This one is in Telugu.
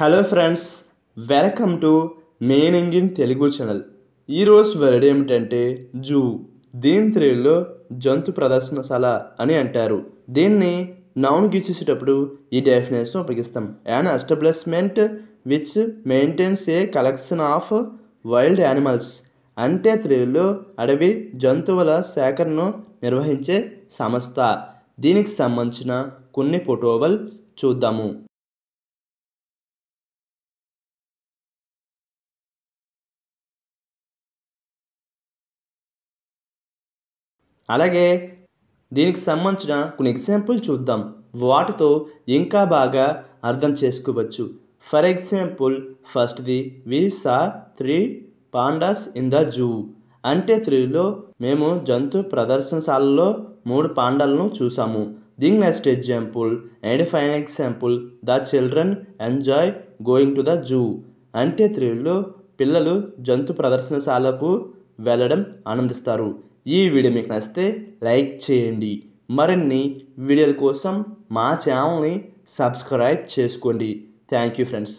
Hello friends, welcome to meaning in Telugu channel. ఈరోజు వర్డ్ ఏమిటంటే జూ. దీని తెలుగులో జంతు ప్రదర్శనశాల అని అంటారు. దీన్ని నౌన్కి ఇచ్చేసేటప్పుడు ఈ డెఫినేషన్ ఉపయోగిస్తాం. An establishment which maintains A collection of wild animals. అంటే తెలుగులో అడవి జంతువుల సేకరణను నిర్వహించే సంస్థ. దీనికి సంబంధించిన కొన్ని ఫోటోలు చూద్దాము. అలాగే దీనికి సంబంధించిన కొన్ని ఎగ్జాంపుల్ చూద్దాం. వాటితో ఇంకా బాగా అర్థం చేసుకోవచ్చు. ఫర్ ఎగ్జాంపుల్ ఫస్ట్ది వి సా 3 పాండాస్ ఇన్ ద జూ. అంటే తెలుగులో మేము జంతు ప్రదర్శనశాలలో 3 పాండాలను చూసాము. దీని next example and final example the children enjoy going to the zoo. అంటే తెలుగులో పిల్లలు జంతు ప్రదర్శనశాలకు వెళ్ళడం ఆనందిస్తారు. ఈ వీడియో మీకు నచ్చితే లైక్ చేయండి. మరిన్ని వీడియోల కోసం మా ఛానల్ని సబ్స్క్రైబ్ చేసుకోండి. Thank you friends.